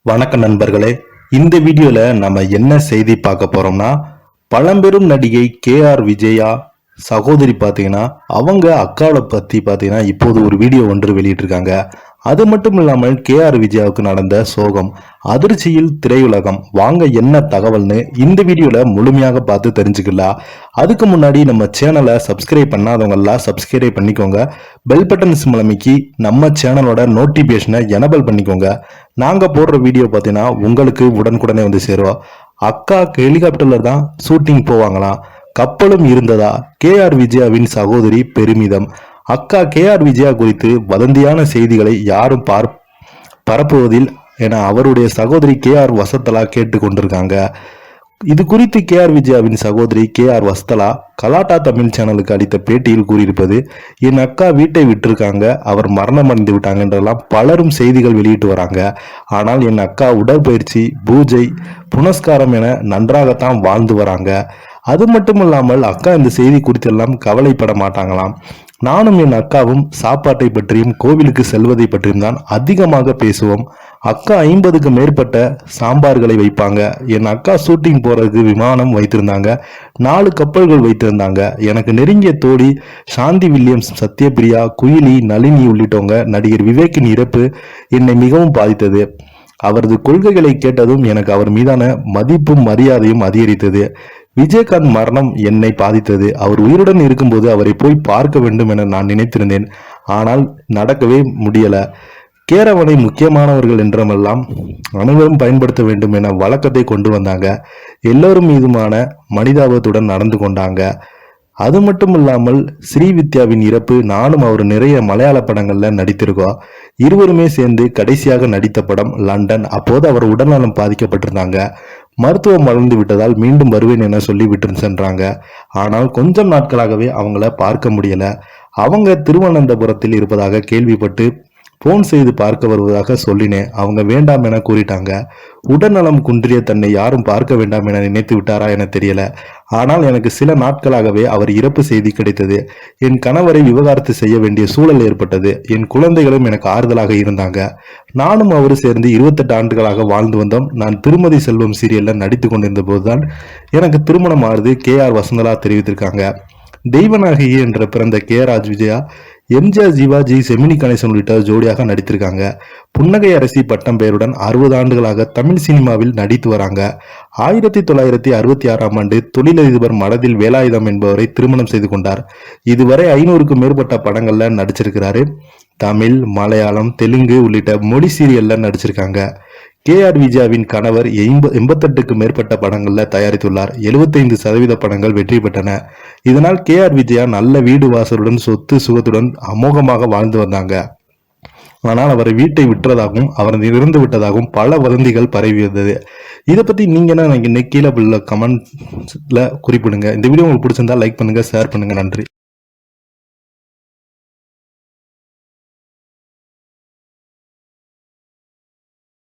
வணக்கம் நண்பர்களே. இந்த வீடியோல நம்ம என்ன செய்தி பார்க்க போறோம்னா, பழம்பெரும் நடிகை KR விஜயா சகோதரி பாத்தீங்கன்னா அவங்க அக்காவை பத்தி பாத்தீங்கன்னா இப்போது ஒரு வீடியோ ஒன்று வெளியிட்டிருக்காங்க. அது மட்டும் இல்லாமல் KR விஜயாவுக்கு நடந்த சோகம், அதிர்ச்சியில் திரையுலகம். வாங்க என்ன தகவல்னு இந்த வீடியோல முழுமையாக பார்த்து தெரிஞ்சுக்கலாம். அதுக்கு முன்னாடி நம்ம சேனலை சப்ஸ்கிரைப் பண்ணாதவங்க எல்லாம் சப்ஸ்கிரைப் பண்ணிக்கோங்க. பெல் பட்டன் சிம்பல் அமைக்கி நம்ம சேனலோட நோட்டிபிகேஷனை எனபிள் பண்ணிக்கோங்க. நாங்க போடுற வீடியோ பார்த்தீங்கன்னா உங்களுக்கு உடனுக்குடனே வந்து சேருவோம். அக்கா ஹெலிகாப்டர்ல தான் ஷூட்டிங் போவாங்களாம். கப்பலும் இருந்ததா? KR விஜயாவின் சகோதரி பெருமிதம். அக்கா KR விஜயா குறித்து வதந்தியான செய்திகளை யாரும் பரப்புவதில் என அவருடைய சகோதரி KR வசந்தலா கேட்டு கொண்டிருக்காங்க. இது குறித்து KR விஜயாவின் சகோதரி KR வசந்தலா கலாட்டா தமிழ் சேனலுக்கு அளித்த பேட்டியில் கூறியிருப்பது, என் அக்கா வீட்டை விட்டிருக்காங்க, அவர் மரணம் அடைந்து விட்டாங்க என்றெல்லாம் பலரும் செய்திகள் வெளியிட்டு வராங்க. ஆனால் என் அக்கா உடற்பயிற்சி, பூஜை, புனஸ்காரம் என நன்றாகத்தான் வாழ்ந்து வராங்க. அது மட்டும் இல்லாமல் அக்கா இந்த செய்தி குறித்தெல்லாம் கவலைப்பட மாட்டாங்களாம். நானும் என் அக்காவும் சாப்பாட்டை பற்றியும் கோவிலுக்கு செல்வதை பற்றியும் தான் அதிகமாக பேசுவோம். அக்கா 50க்கு மேற்பட்ட சாம்பார்களை வைப்பாங்க. என் அக்கா ஷூட்டிங் போறதுக்கு விமானம் வைத்திருந்தாங்க, 4 கப்பல்கள் வைத்திருந்தாங்க. எனக்கு நெருங்கிய தோழி சாந்தி வில்லியம்ஸ், சத்யபிரியா, குயிலி, நளினி உள்ளிட்டவங்க. நடிகர் விவேக்கின் இறப்பு என்னை மிகவும் பாதித்தது. அவரது கொள்கைகளை கேட்டதும் எனக்கு அவர் மீதான மதிப்பும் மரியாதையும் அதிகரித்தது. விஜயகாந்த் மரணம் என்னை பாதித்தது. அவர் உயிருடன் இருக்கும்போது அவரை போய் பார்க்க வேண்டும் என நான் நினைத்திருந்தேன். ஆனால் நடக்கவே முடியல. கேரவனை முக்கியமானவர்கள் என்றமெல்லாம் அனைவரும் பயன்படுத்த வேண்டும் என வழக்கத்தை கொண்டு வந்தாங்க. எல்லோரும் மீதுமான மனிதாபத்துடன் நடந்து கொண்டாங்க. அது மட்டும் இல்லாமல் ஸ்ரீவித்யாவின் இறப்பு, நானும் அவர் நிறைய மலையாள படங்கள்ல நடித்திருக்கோம். இருவருமே சேர்ந்து கடைசியாக நடித்த படம் லண்டன். அப்போது அவர் உடல்நலம் பாதிக்கப்பட்டிருந்தாங்க. மருத்துவம் வளர்ந்து விட்டதால் மீண்டும் வருவேன் என சொல்லி விட்டு சென்றாங்க. ஆனால் கொஞ்சம் நாட்களாகவே அவங்கள பார்க்க முடியல. அவங்க திருவனந்தபுரத்தில் இருப்பதாக கேள்விப்பட்டு போன் செய்து பார்க்க வருவதாக சொல்லினேன். அவங்க வேண்டாம் என கூறிட்டாங்க. உடல்நலம் குன்றிய தன்னை யாரும் பார்க்க வேண்டாம் என நினைத்து விட்டாரா என தெரியல. ஆனால் எனக்கு சில நாட்களாகவே அவர் இறப்பு செய்தி கிடைத்தது. என் கணவரை விவகாரத்து செய்ய வேண்டிய சூழல் ஏற்பட்டது. என் குழந்தைகளும் எனக்கு ஆறுதலாக இருந்தாங்க. நானும் அவரு சேர்ந்து 28 ஆண்டுகளாக வாழ்ந்து வந்தோம். நான் திருமதி செல்வம் சீரியல்ல நடித்து கொண்டிருந்த போதுதான் எனக்கு திருமணம் ஆறுது. KR வசந்தலா தெரிவித்திருக்காங்க. தெய்வநாயகி என்ற பிறந்த KR விஜயா எம்ஜிஆர், சிவாஜி, செமினி கணேசன் உள்ளிட்ட ஜோடியாக நடித்திருக்காங்க. புன்னகை அரசி பட்டம் பெயருடன் 60 ஆண்டுகளாக தமிழ் சினிமாவில் நடித்து வராங்க. 1966ஆம் ஆண்டு தொழிலதிபர் மடதில் வேலாயுதம் என்பவரை திருமணம் செய்து கொண்டார். இதுவரை 500க்கும் மேற்பட்ட படங்கள்ல நடிச்சிருக்கிறாரு. தமிழ், மலையாளம், தெலுங்கு உள்ளிட்ட மொழி சீரியல்ல நடிச்சிருக்காங்க. KR விஜயாவின் கணவர் 88க்கு மேற்பட்ட படங்கள்ல தயாரித்துள்ளார். 75% படங்கள் வெற்றி பெற்றன. இதனால் KR விஜயா நல்ல வீடு வாசலுடன் சொத்து சுகத்துடன் அமோகமாக வாழ்ந்து வந்தாங்க. ஆனால் அவரை வீட்டை விற்றதாகவும் அவர் இறந்து விட்டதாகவும் பல வதந்திகள் பரவி வந்தது. இதை பத்தி நீங்க என்ன கீழே கமெண்ட்ல குறிப்பிடுங்க. இந்த வீடியோ உங்களுக்கு பிடிச்சிருந்தா லைக் பண்ணுங்க, ஷேர் பண்ணுங்க. நன்றி.